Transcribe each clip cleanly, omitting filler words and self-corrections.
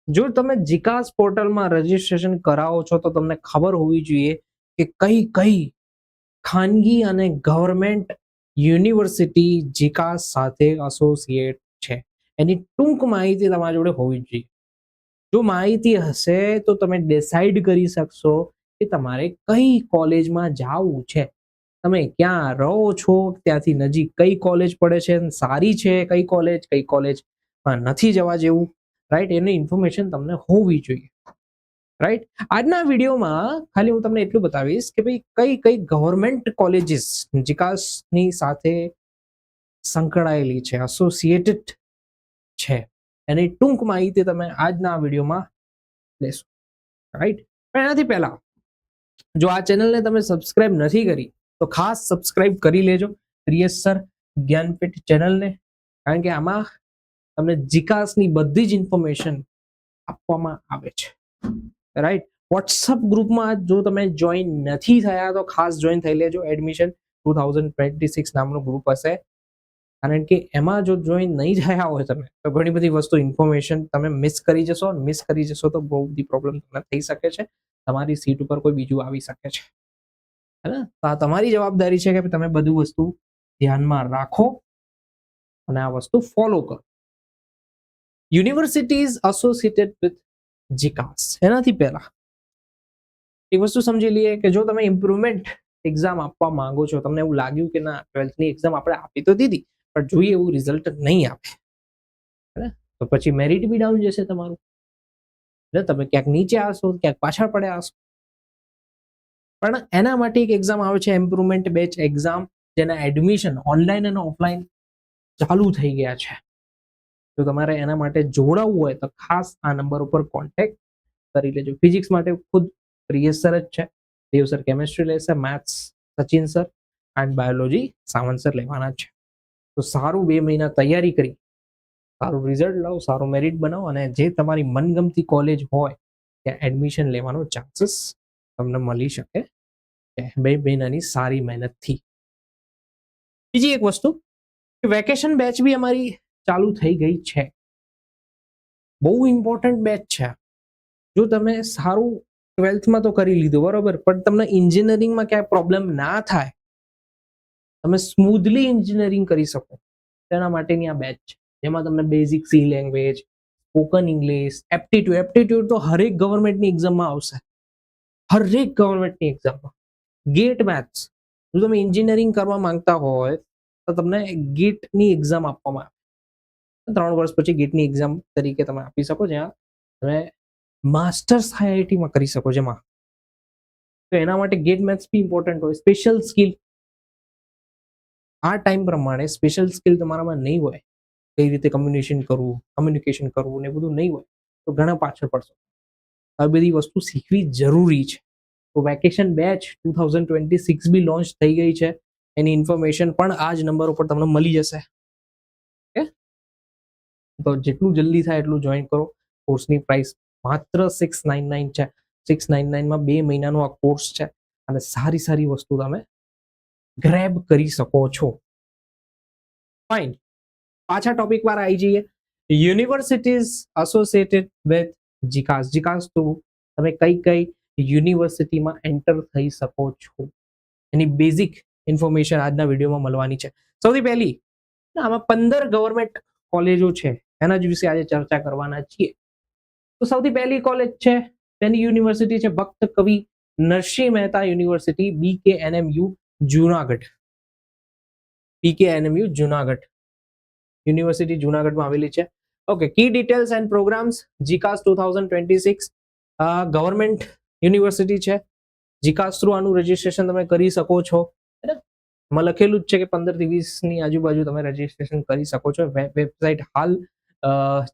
જો તમે જીકાસ પોર્ટલમાં રજીસ્ટ્રેશન કરાવો છો તો તમને ખબર હોવી જોઈએ કે કઈ કઈ ખાનગી અને ગવર્મેન્ટ યુનિવર્સિટી જીકાસ સાથે એસોસિએટ છે, એની ટૂંક માહિતી તમારી જોડે હોવી જોઈએ. જો માહિતી હશે તો તમે ડિસાઈડ કરી શકશો કે તમારે કઈ કોલેજમાં જવું છે. તમે ક્યાં રહો છો, ત્યાંથી નજીક કઈ કોલેજ પડે છે, સારી છે કઈ કોલેજમાં નથી જવા જેવું, રાઈટ? એની ઇન્ફોર્મેશન તમને હોવી જોઈએ, રાઈટ? આજના વિડીયોમાં ખાલી હું તમને એટલું બતાવીશ કે ભાઈ કઈ કઈ ગવર્મેન્ટ કોલેજીસ જીકાસની સાથે સંકળાયેલી છે, એસોસિએટેડ છે, એની ટૂંક માહિતી તમે આજના વિડીયોમાં લેશો, રાઈટ? પણ એનાથી પહેલા જો આ ચેનલને તમે સબસ્ક્રાઇબ નથી કરી તો ખાસ સબસ્ક્રાઇબ કરી લેજો પ્રિયેશ સર જ્ઞાનપીઠ ચેનલને, કારણ કે આમાં તમને જીકાસની બધી જ ઇન્ફોર્મેશન આપવામાં આવે છે, રાઈટ? વોટ્સઅપ ગ્રુપમાં જો તમે જોઈન નથી થયા તો ખાસ જોઈન થઈ લેજો. એડમિશન 2026 નામનું ગ્રુપ હશે, કારણ કે એમાં જો જોઈન નહીં થયા હોય તમે તો ઘણી બધી વસ્તુ ઇન્ફોર્મેશન તમે મિસ કરી જશો તો બહુ બધી પ્રોબ્લેમ તમને થઈ શકે છે, તમારી સીટ ઉપર કોઈ બીજું આવી શકે છે, હે ને? તો આ તમારી જવાબદારી છે કે તમે બધું વસ્તુ ધ્યાનમાં રાખો અને આ વસ્તુ ફોલો કરો. યુનિવર્સિટીઝ એસોસિએટેડ વિથ જીકાસ. એનાથી પહેલા એક વસ્તુ સમજી લઈએ કે જો તમે ઇમ્પ્રુવમેન્ટ એક્ઝામ આપવા માંગો છો, તમને એવું લાગ્યું કે ના 12th ની એક્ઝામ આપણે આપી તો દીધી પણ જોઈએ એવું રિઝલ્ટ નહીં આપે, તો પછી મેરિટ બી ડાઉન જશે તમારું, એટલે તમે ક્યાંક નીચે આવશો, ક્યાંક પાછળ પડ્યા હશો. પણ એના માટે એક એક્ઝામ આવે છે ઇમ્પ્રુવમેન્ટ બેચ એક્ઝામ, જેના એડમિશન ઓનલાઈન અને ઓફલાઈન ચાલુ થઈ ગયા છે. જો તમારે એના માટે જોડાવવું હોય તો ખાસ આ નંબર ઉપર કોન્ટેક્ટ કરી લેજો. ફિઝિક્સ માટે ખુદ પ્રિયેશ સર જ છે, દેવ સર કેમેસ્ટ્રી લેશે, maths Sachin sir and biology Sawant sir લેવાના છે. તો સારું 2 મહિના તૈયારી કરી સારું રિઝલ્ટ લાવો, સારું મેરિટ બનાવો અને જે તમારી મનગમતી કોલેજ હોય ત્યાં એડમિશન લેવાનો ચાન્સીસ તમને મળી શકે 2 મહિનાની સારી મહેનતથી. બીજી એક વસ્તુ કે વેકેશન બેચ બી અમારી ચાલુ થઈ ગઈ છે. બહુ ઇમ્પોર્ટન્ટ બેચ છે. જો તમે સારું 12થમાં તો કરી લીધું બરોબર, પણ તમને એન્જિનિયરિંગમાં ક્યાંય પ્રોબ્લેમ ના થાય, તમે સ્મૂધલી એન્જિનિયરિંગ કરી શકો તેના માટેની આ બેચ છે, જેમાં તમને basic C language, spoken English, aptitude તો હરેક ગવર્મેન્ટની એક્ઝામમાં આવશે, હરેક ગવર્મેન્ટની એક્ઝામમાં. ગેટ મેથ્સ, જો તમે એન્જિનિયરિંગ કરવા માંગતા હોય તો તમને ગેટની એક્ઝામ આપવામાં આવે, 3 વર્ષ પછી ગેટની એક્ઝામ તરીકે તમે આપી શકો, જ્યાં તમે માસ્ટર્સ આઈઆઈટીમાં કરી શકો. જેમાં તો એના માટે ગેટ મેથ્સ બી ઇમ્પોર્ટન્ટ હોય. સ્પેશિયલ સ્કિલ, આ ટાઈમ પ્રમાણે સ્પેશિયલ સ્કિલ તમારામાં નહીં હોય, કઈ રીતે કમ્યુનિકેશન કરવું ને બધું નહીં હોય તો ઘણા પાછળ પડશો. આ બધી વસ્તુ શીખવી જરૂરી છે. તો વેકેશન બેચ 2026 બી લોન્ચ થઈ ગઈ છે, એની ઇન્ફોર્મેશન પણ આ જ નંબર ઉપર તમને મળી જશે. તો જેટલું જલ્દી થાય એટલું જોઈન કરો. કોર્સની પ્રાઇસ માત્ર 699 છે. 699માં 2 મહિનાનો આ કોર્સ છે અને સારી સારી વસ્તુ તમે ગ્રેબ કરી શકો છો. ફાઇન, પાછા ટોપિક પર આવી જઈએ. યુનિવર્સિટીઝ એસોસિએટેડ વિથ જીકાસ. જીકાસ થ્રુ તમે કઈ કઈ યુનિવર્સિટીમાં એન્ટર થઈ શકો છો, એની બેઝિક ઇન્ફોર્મેશન આજના વિડીયોમાં મળવાની છે. સૌથી પહેલી, આમાં 15 ગવર્મેન્ટ કોલેજો છે, એના જ વિશે આજે ચર્ચા કરવાના છીએ. તો સૌથી પહેલી કોલેજ છે, તેની યુનિવર્સિટી છે Bhakta Kavi Narsinh Mehta university, BKNMU Junagadh. BKNMU Junagadh university જુનાગઢમાં આવેલી છે. Okay, key details and programmes. જીકાસ 2026 ગવર્મેન્ટ યુનિવર્સિટી છે. જીકાસ થ્રુ આનું રજીસ્ટ્રેશન તમે કરી શકો છો. એમાં લખેલું જ છે કે 15 થી 20 ની આજુબાજુ તમે રજીસ્ટ્રેશન કરી શકો છો. વેબસાઇટ હાલ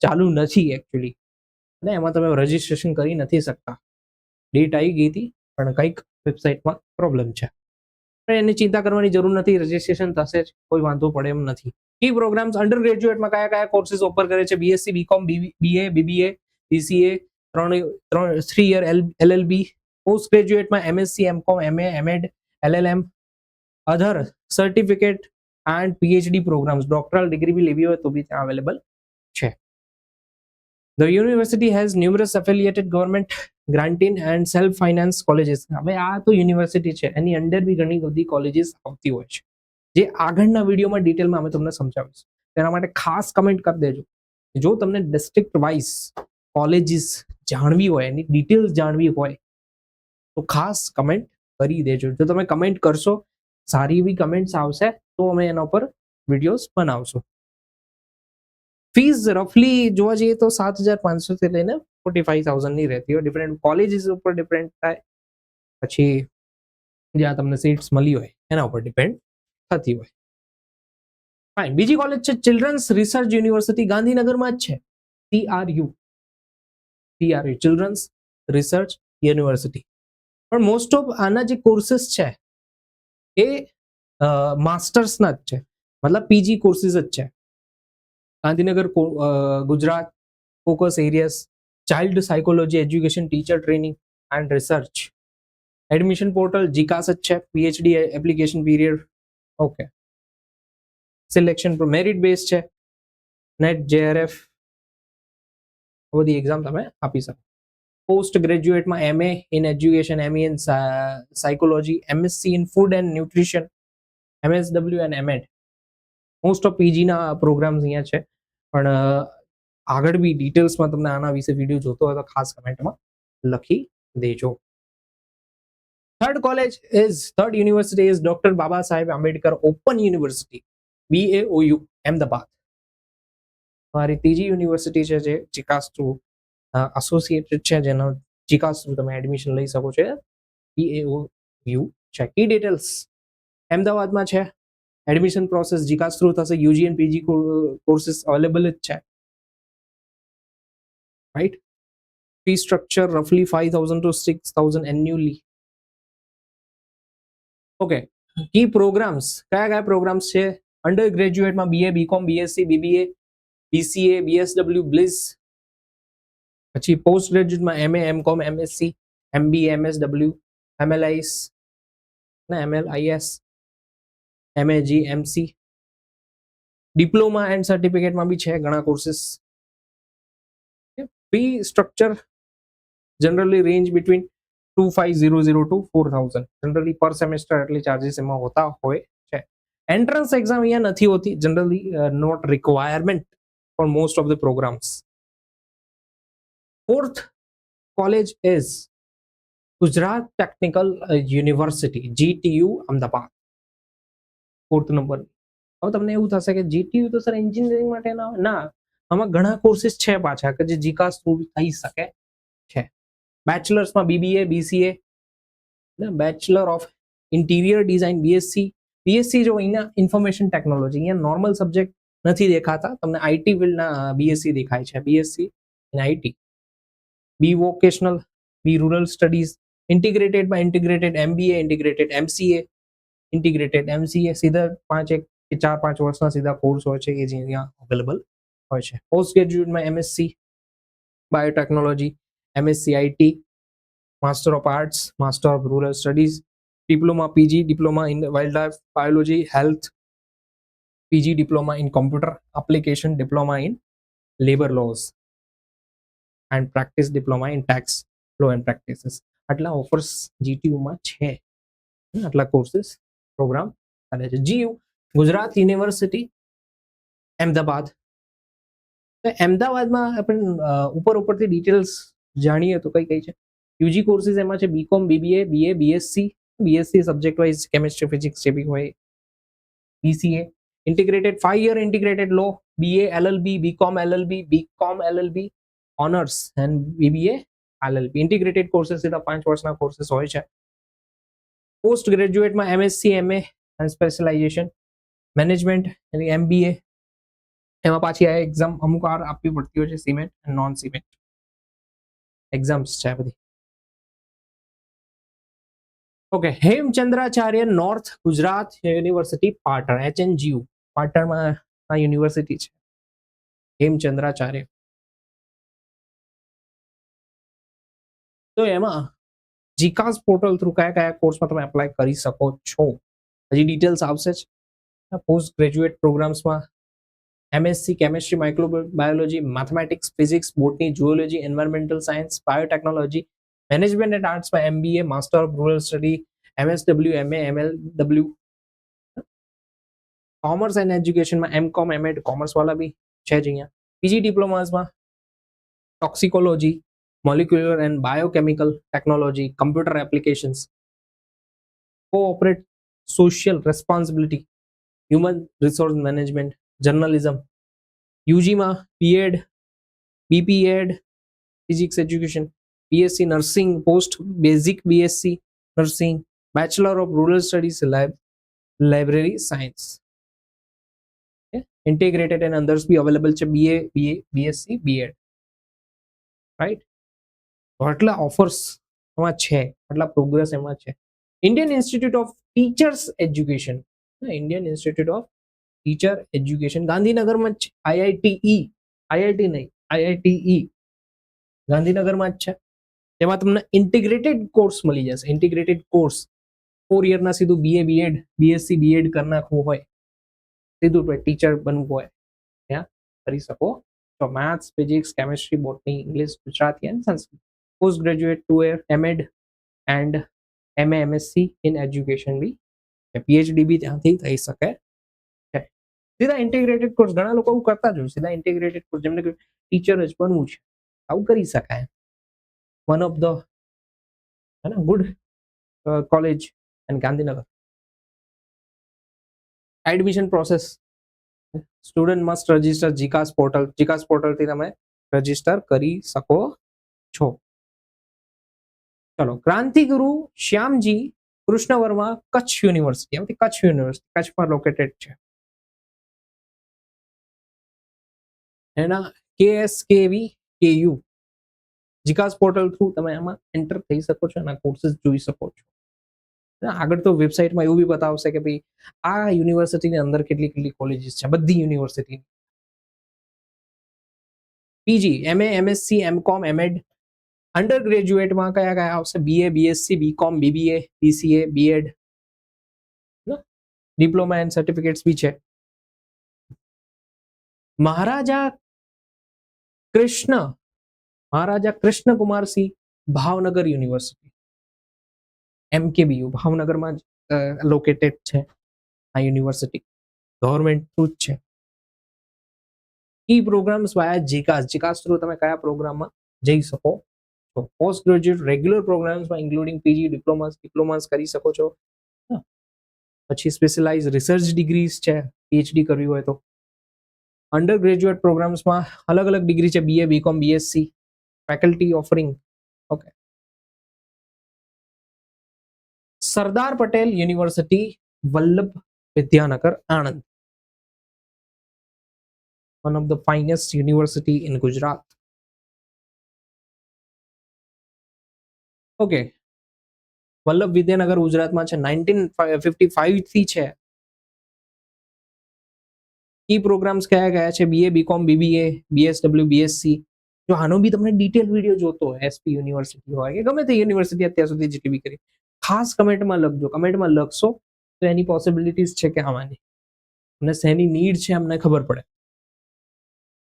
ચાલુ નથી એકચ્યુઅલી, અને એમાં તમે રજીસ્ટ્રેશન કરી નથી શકતા. ડેટ આવી ગઈ હતી પણ કંઈક વેબસાઇટમાં પ્રોબ્લેમ છે, પણ એની ચિંતા કરવાની જરૂર નથી, રજીસ્ટ્રેશન થશે જ, કોઈ વાંધો પડે એમ નથી. કી પ્રોગ્રામ્સ અંડર ગ્રેજ્યુએટમાં કયા કયા કોર્सेस ઓફર કરે છે? BSc, BCom, BA, BBA, BCA, 3 year LLB. Post ગ્રેજ્યુએટમાં MSc, MCom, MA, MEd, LLM, other certificate and PhD programmes. Doctoral degree બી લેવી હોય તો બી ત્યાં અવેલેબલ છે. The university has numerous affiliated government granting and self finance colleges. હવે આ તો university છે, એની અંડર બી ઘણી બધી કોલેજીસ આવતી હોય છે, જે આગળના વિડીયોમાં ડિટેલમાં અમે તમને સમજાવીશું. તેના માટે ખાસ કમેન્ટ કરી દેજો. જો તમને ડિસ્ટ્રિક્ટ વાઇઝ કોલેજીસ જાણવી હોય, એની ડિટેલ્સ જાણવી હોય, તો ખાસ કમેન્ટ કરી દેજો. જો તમે કમેન્ટ કરશો, સારી એવી કમેન્ટ્સ આવશે, તો અમે એના ઉપર વિડીયોઝ બનાવશું. ફીસ રફલી જોવા જઈએ તો 7,500 થી લઈને 45,000 ની રહેતી હોય. ડિફરન્ટ કોલેજીસ ઉપર ડિપેન્ડ થાય, પછી જ્યાં તમને સીટ્સ મળી હોય એના ઉપર ડિપેન્ડ થતી હોય. ફાઇન. બીજી કોલેજ છે ચિલ્ડ્રન્સ રિસર્ચ યુનિવર્સિટી, ગાંધીનગરમાં જ છે. CRU, children's research university. પણ મોસ્ટ ઓફ આના જે કોર્સીસ છે એ માસ્ટર્સના જ છે, મતલબ પીજી કોર્સીસ જ છે. Gandhinagar, Gujarat. Focus areas child psychology education, teacher training and research. Admission portal જીકાસ જ છે. PhD application period, okay. Selection merit base છે. નેટ, JRF બધી એક્ઝામ તમે આપી શકો. પોસ્ટ ગ્રેજ્યુએટમાં MA in education, MA in psychology, MSc in food and nutrition, MSW and MEd. Most of પીજીના પ્રોગ્રામ્સ અહીંયા છે, પણ આગળ બી ડિટેલ્સમાં તમને આના વિશે વિડીયો જોતો હોય તો ખાસ કમેન્ટમાં લખી દેજો. Third university is doctor Baba Saheb Ambedkar open university, BAOU, Ahmedabad. તમારી ત્રીજી યુનિવર્સિટી છે જે જીકાસ થ્રુ એસોસિએટેડ છે, જેનો જીકાસ થ્રુ તમે એડમિશન લઈ શકો છો. BAOU છે. કી ડિટેલ્સ અમદાવાદમાં છે. એડમિશન પ્રોસેસ જીકાસ થ્રુ થશે. UG and PG courses available જ છે, રાઈટ. ફી સ્ટ્રક્ચર રફલી 5,000 to 6,000 annually. Okay. Key programmes, કયા કયા પ્રોગ્રામ્સ છે? અંડર ગ્રેજ્યુએટમાં BA, BCom, BSc, BBA, BCA, BSW, BLIS. પછી પોસ્ટ ગ્રેજ્યુએટમાં MA, MCom, MSc, MBA, MSW, MLIS, MAG, MC. Diploma and સર્ટિફિકેટમાં બી છે ઘણા courses. Fee structure generally range between 2,500 to 4,000 generally per semester એટલી ચાર્જીસ એમાં હોતા હોય છે. એન્ટ્રન્સ એક્ઝામ અહીંયા નથી હોતી, generally not requirement for most of the programmes. Fourth college is Gujarat technical university, GTU, Ahmedabad. Fourth number. હવે તમને એવું થશે કે GTU તો સર એન્જિનિયરિંગ માટે ના, આમાં ઘણા કોર્સીસ છે પાછા કે જે જીકાસ થ્રુ થઈ શકે છે. બેચલર્સમાં BBA, BCA, bachelor of interior design, BSc જો અહીંયા ઇન્ફોર્મેશન ટેકનોલોજી, અહીંયા નોર્મલ સબ્જેક્ટ નથી દેખાતા તમને, IT ફિલ્ડના BSc દેખાય છે. BSc ઇન IT. B vocational, B rural studies, ઇન્ટિગ્રેટેડમાં integrated MBA, integrated MCA, integrated MCA. સીધા 4-5 વર્ષના સીધા કોર્સ હોય છે, એ જે અહીંયા અવેલેબલ હોય છે. Post ગ્રેજ્યુએટમાં MSc biotechnology, MSc IT, master of arts, master of rural studies. Diploma PG, diploma in wildlife biology health, PG diploma in computer application, diploma in labour laws and practice, diploma in tax law and practices. આટલા offers GTUમાં છે, આટલા courses programme ચાલે છે. GU Gujarat university, Ahmedabad. અમદાવાદમાં આપણે ઉપરથી details જાણીએ તો કઈ કઈ છે. UG કોર્સીસ એમાં છે BCom, BBA, BA, BSc subject wise chemistry, physics જે બી હોય. BCA integrated 5 year integrated law, BA LLB, BCom LLB, BCom LLB honours and BBA LLB. Integrated courses સીધા 5 વર્ષના કોર્સીસ હોય છે. Post ગ્રેજ્યુએટમાં MSc, MA and specialisation, management એટલે MBA. એમાં પાછી આ એક્ઝામ અમુક વાર આપવી પડતી હોય છે, cement and non cement exams છે બધી. Okay. Hemchandracharya north Gujarat university, Patan, HNGU, પાટણમાં આ યુનિવર્સિટી છે. હેમચંદ્રાચાર્ય. તો એમાં જીકાસ પોર્ટલ થ્રુ કયા કયા કોર્સમાં તમે એપ્લાય કરી શકો છો, હજી ડિટેલ્સ આવશે જ. પોસ્ટ ગ્રેજ્યુએટ પ્રોગ્રામ્સમાં MSc chemistry, microbiology, mathematics, physics, botany, zoology, environmental science, biotechnology, management and arts માં MBA, master of rural study, MSW, MA, MLW, commerce and એજ્યુકેશનમાં MCOM, MEd, કોમર્સ વાળા બી છે જ અહીંયા. પીજી ડિપ્લોમાસમાં toxicology, molecular and biochemical technology, computer applications, corporate social responsibility, human resource management, journalism. યુજીમાં BEd, BPEd, physics education, BSc nursing, post basic BSc nursing, bachelor of rural studies, library science. Integrated and others બી available છે, BA, BSc, BEd, right. તો આટલા offers એમાં છે, આટલા progress એમાં છે. Indian institute of teachers education, Indian institute of teacher education ગાંધીનગરમાં જ છે. IITE, IIT નહીં, IITE ગાંધીનગરમાં જ છે. તેમાં તમને ઇન્ટિગ્રેટેડ કોર્સ મળી જશે. ઇન્ટિગ્રેટેડ કોર્સ 4 યરના સીધું BA, BEd, BSc, BEd કરી નાખવું હોય, સીધું ટીચર બનવું હોય, ત્યાં કરી શકો. તો maths, physics, chemistry, botany, English, Gujarati and Sanskrit. Post graduate 2 year MEd and MA, MSc in education બી છે. PhD બી ત્યાંથી થઈ શકે છે. સીધા ઇન્ટિગ્રેટેડ કોર્સ ઘણા લોકો એવું કરતા જ હોય, સીધા ઇન્ટિગ્રેટેડ કોર્સ, જેમને ટીચર જ બનવું છે, આવું કરી શકાય. One of the good college and Gandhinagar. Admission process, student must register જીકાસ પોર્ટલ. જીકાસ પોર્ટલથી તમે રજિસ્ટર કરી શકો છો. ચલો, ક્રાંતિગુરુ શ્યામજી કૃષ્ણ વર્મા કચ્છ યુનિવર્સિટી, કચ્છ યુનિવર્સિટી કચ્છમાં લોકેટેડ છે. એના KSKV KU જીકાસ પોર્ટલ થ્રુ તમે આમાં એન્ટર થઈ શકો છો, એના કોર્सेस જોઈ શકો છો. આગળ તો વેબસાઇટમાં એવું બી બતાવશે કે ભાઈ આ યુનિવર્સિટીની અંદર કેટલી કેટલી કોલેજીસ છે, બધી university. PG, MA, MSc, MCOM, MEd, under ગ્રેજ્યુએટમાં કયા કયા આવશે? BA, BSc, BCom, BBA, BCA, BEd, diploma and certificates બી છે. મહારાજા કૃષ્ણકુમારસિંહ ભાવનગર યુનિવર્સિટી, MKBU ભાવનગરમાં લોકેટેડ છે આ યુનિવર્સિટી, ગવર્મેન્ટ થ્રુ જ છે. કી પ્રોગ્રામ્સ વાયા જીકાસ, જીકાસ થ્રુ તમે કયા પ્રોગ્રામમાં જઈ શકો છો? પોસ્ટ ગ્રેજ્યુએટ રેગ્યુલર પ્રોગ્રામ્સમાં ઇન્ક્લુડિંગ PG, ડિપ્લોમાસ કરી શકો છો. પછી સ્પેશિયલાઇઝ રિસર્ચ ડિગ્રીઝ છે, PhD કરવી હોય તો. અંડર ગ્રેજ્યુએટ પ્રોગ્રામ્સમાં અલગ અલગ ડિગ્રી છે, BA, BCom, BSc, faculty offering. Okay. Sardar Patel university, Vallabh Vidyanagar, Anand, one of the finest university in Gujarat. Okay, Vallabh Vidyanagar ગુજરાતમાં છે, 1955 થી છે. કી પ્રોગ્રામ્સ કયા કયા છે? BA, BCom, BBA, BSW, BSc. જો આનો બી તમને ડિટેલ વિડીયો જોતો હોય, SP યુનિવર્સિટી હોય કે ગમે તે યુનિવર્સિટી અત્યાર સુધી જેટલી બી કરી, ખાસ કમેન્ટમાં લખજો. કમેન્ટમાં લખશો તો એની પોસિબિલિટીઝ છે કે આવવાની, અને શેની નીડ છે અમને ખબર પડે.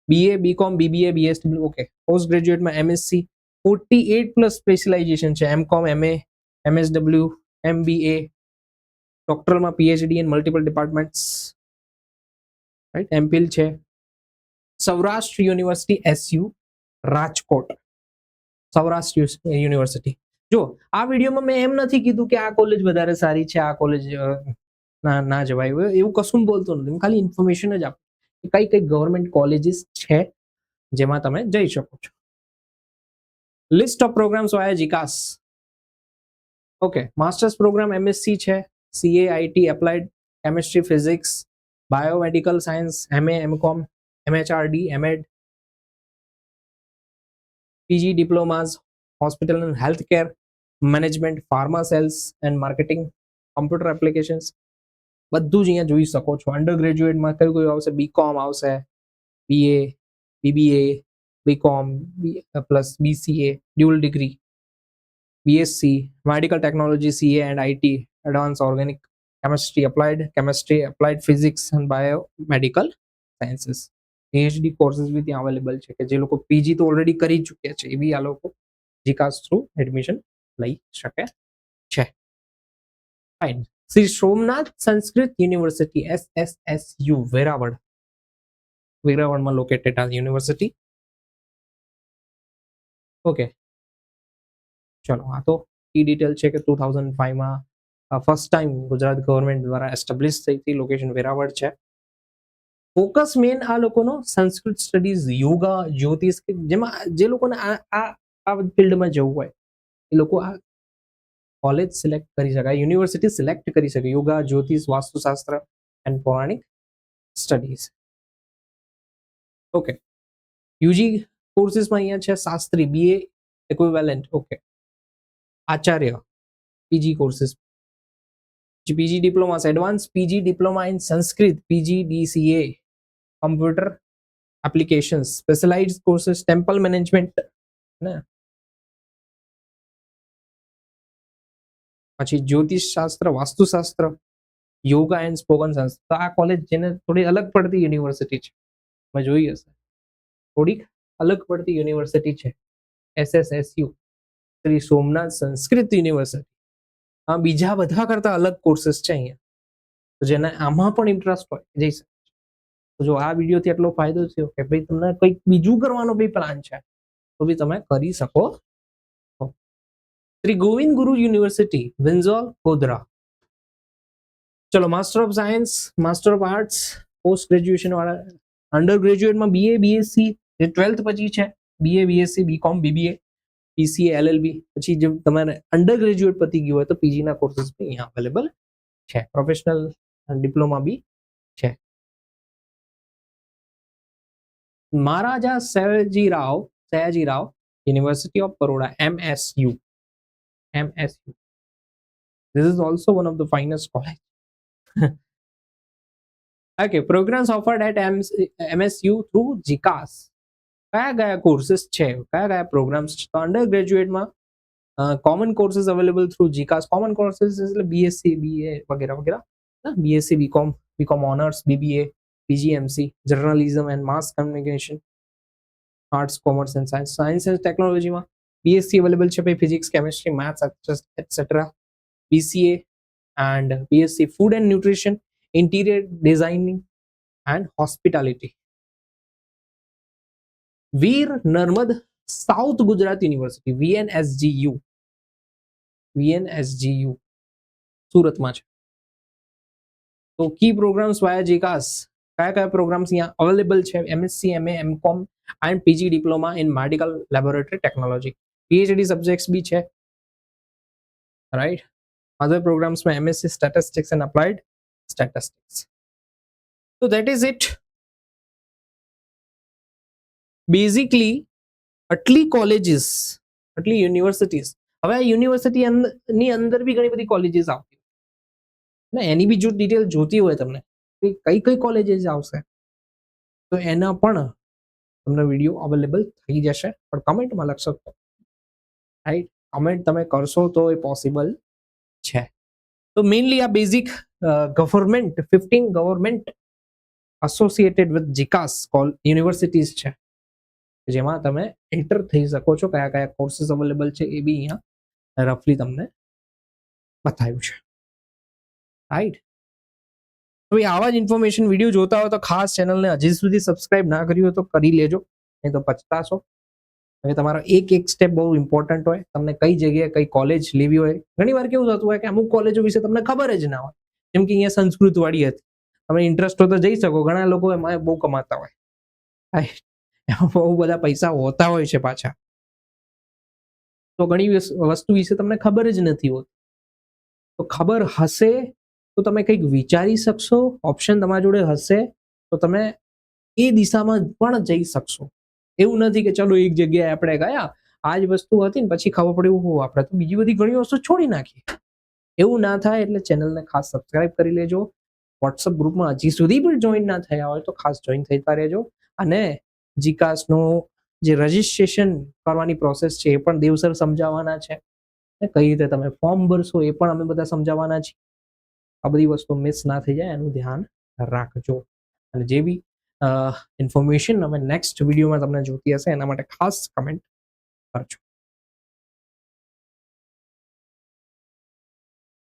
BA, BCom, BBA, BSW. Okay. Post ગ્રેજ્યુએટમાં MSc, 48 plus specialisation છે, MCom, MA, MSW, MBA. ડોક્ટરમાં PhD in multiple departments, right. MPhil છે. Saurashtra university, SU Rajkot, Saurashtra university. જો આ વિડીયોમાં મેં એમ નથી કીધું કે આ કોલેજ વધારે સારી છે, આ કોલેજ ના જવાય, એવું કશું બોલતો નથી. ખાલી ઇન્ફોર્મેશન જ આપું કે કઈ કઈ ગવર્મેન્ટ કોલેજીસ છે જેમાં તમે જઈ શકો છો. લિસ્ટ ઓફ પ્રોગ્રામ્સ વાયા જીકાસ. ઓકે. માસ્ટર્સ પ્રોગ્રામ MSc છે, CA, IT, applied chemistry, physics, biomedical science, MA, MCom, MHRD, MEd. PG ડિપ્લોમાસ, hospital and health care management, pharma sales and marketing, computer applications, બધું જ અહીંયા જોઈ શકો છો. Under ગ્રેજ્યુએટમાં કયું કયું આવશે? BCom આવશે, BA, BBA, BCom પ્લસ BCA, dual degree, BSc, medical technology, CA and IT, advance organic chemistry, applied physics and biomedical sciences. PhD courses બી ત્યાં અવેલેબલ છે કે જે લોકો પીજી તો ઓલરેડી કરી ચૂક્યા છે એ બી આ લોકો જીકાસ થ્રુ એડમિશન લઈ શકે છે. Fine. Shri Somnath Sanskrit university SSSU વેરાવળમાં લોકેટેડ આ યુનિવર્સિટી. ઓકે, ચલો આ તો કી ડિટેલ છે કે 2005માં ફર્સ્ટ ટાઈમ ગુજરાત ગવર્મેન્ટ દ્વારા એસ્ટાબ્લિશ થઈ હતી. લોકેશન વેરાવળ છે. ફોકસ મેન આ લોકોનો સંસ્કૃત સ્ટડીઝ, યોગા, જ્યોતિષ, જેમાં જે લોકોને આ ફિલ્ડમાં જવું હોય એ લોકો આ કોલેજ સિલેક્ટ કરી શકે, યુનિવર્સિટી સિલેક્ટ કરી શકે. યોગા, જ્યોતિષ, વાસ્તુશાસ્ત્ર એન્ડ પૌરાણિક સ્ટડીઝ. ઓકે, યુજી કોર્સિસમાં અહીંયા છે Shastri, BA equivalent. Okay, Acharya, PG courses, PG diploma, advance PG diploma in Sanskrit, PGDCA, computer applications, specialised courses, temple management ને પછી જ્યોતિષ શાસ્ત્ર, વાસ્તુશાસ્ત્ર, યોગા એન્ડ સ્પોકન સંસ્કૃત. તો આ કોલેજ જેને થોડી અલગ પડતી યુનિવર્સિટી છે, તમે જોઈ હશે, થોડીક અલગ પડતી યુનિવર્સિટી છે SSSU, શ્રી સોમનાથ સંસ્કૃત યુનિવર્સિટી. આ બીજા બધા કરતા અલગ કોર્सेस છે અહીંયા, તો જેને આમાં પણ ઇન્ટરેસ્ટ હોય જઈ શકે. તો જો આ વિડીયોથી એટલો ફાયદો થયો કે ભાઈ તમને કંઈક બીજું કરવાનો બી પ્લાન છે તો બી તમે કરી શકો. શ્રી ગોવિંદ ગુરુ યુનિવર્સિટી, વિન્ઝોર, ગોધરા. ચલો, master of science, master of arts, post graduation વાળા, અંડર ગ્રેજ્યુએટમાં BA BSc જે 12th પછી છે, BA BSc BCom BBA PCA LLB. પછી જે તમારે અંડર ગ્રેજ્યુએટ પતી ગયું હોય તો PG ના કોર્सेस બી અહીંયા અવેલેબલ છે. પ્રોફેશનલ ડિપ્લોમા બી છે. Maharaja Sayajirao university of Baroda, MSU. This is also one of the finest college. Okay, programs offered at MSU through GCAS. કયા કયા કોર્सेस છે, કયા કયા પ્રોગ્રામ્સ છે? તો અંડર ગ્રેજ્યુએટમાં common courses available through GCAS. Common courses એટલે BSc BA વગેરે વગેરે. BSc BCom honours, BBA, PGMC, journalism and mass communication, arts, commerce and science and ટેકનોલોજીમાં BSc અવેલેબલ છે ભાઈ, physics, chemistry, maths etcetera. BCA and BSc Food and Nutrition, Interior Designing and Hospitality. Veer Narmad south Gujarat university, VNSGU સુરતમાં છે. તો કી programs via જીકાસ, કયા કયા programs અહીંયા available છે? MSc MA MCom and PG diploma in medical laboratory technology. PhD subjects બી છે, right. other programs में MSc Statistics and Applied Statistics. So that is it. Basically આટલી કોલેજીસ, આટલી યુનિવર્સિટીઝ. હવે આ યુનિવર્સિટી ની અંદર બી ઘણી બધી કોલેજીસ આવતી ને, એની બી જો ડિટેલ જોતી હોય તમને કઈ કઈ કોલેજીસ આવશે તો એના પણ તમને વિડીયો અવેલેબલ થઈ જશે, પણ કમેન્ટમાં લખશો, રાઈટ? કમેન્ટ તમે કરશો તો એ પોસિબલ છે. તો મેઇનલી આ basic government 15 government associated with જીકાસ યુનિવર્સિટીઝ છે, જેમાં તમે એન્ટર થઈ શકો છો. કયા કયા કોર્सेस અવેલેબલ છે એ બી અહીંયા રફલી તમને બતાવ્યું છે, રાઈટ? તો આવા જ ઇન્ફોર્મેશન વિડીયો જોતા હોય તો ખાસ ચેનલને હજી સુધી સબસ્ક્રાઇબ ના કર્યું હોય તો કરી લેજો, નહીં તો પછતાશો. હવે તમારો એક સ્ટેપ બહુ ઇમ્પોર્ટન્ટ હોય. તમને કઈ જગ્યાએ કઈ કોલેજ લેવી હોય, ઘણી વાર કેવું થતું હોય કે અમુક કોલેજો વિશે તમને ખબર જ ના હોય, જેમ કે અહીંયા સંસ્કૃત વાળી હતી. તમે ઇન્ટરેસ્ટ હોય તો જઈ શકો. ઘણા લોકો એમાં બહુ કમાતા હોય, એમાં બહુ બધા પૈસા હોતા હોય છે પાછા. તો ઘણી વસ્તુ વિશે તમને ખબર જ નથી હોતી. તો ખબર હશે તો તમે કંઈક વિચારી શકશો, ઓપ્શન તમારી જોડે હશે તો તમે એ દિશામાં પણ જઈ શકશો. એવું નથી કે ચલો એક જગ્યાએ આપણે ગયા, આ જ વસ્તુ હતી ને પછી ખબર પડ્યું આપણે તો બીજી બધી ઘણી વસ્તુ છોડી નાખી. એવું ના થાય એટલે ચેનલને ખાસ સબસ્ક્રાઇબ કરી લેજો. વોટ્સઅપ ગ્રુપમાં હજી સુધી પણ જોઈન ના થયા હોય તો ખાસ જોઈન થતા રહેજો. અને જીકાસનું જે રજિસ્ટ્રેશન કરવાની પ્રોસેસ છે એ પણ દેવસર સમજાવવાના છે. કઈ રીતે તમે ફોર્મ ભરશો એ પણ અમે બધા સમજાવવાના છીએ. આ બધી વસ્તુ મિસ ના થઈ જાય એનું ધ્યાન રાખજો. અને જે બી ઇન્ફોર્મેશન હવે નેક્સ્ટ વિડીયોમાં તમને જોતી હશે એના માટે ખાસ કમેન્ટ કરજો.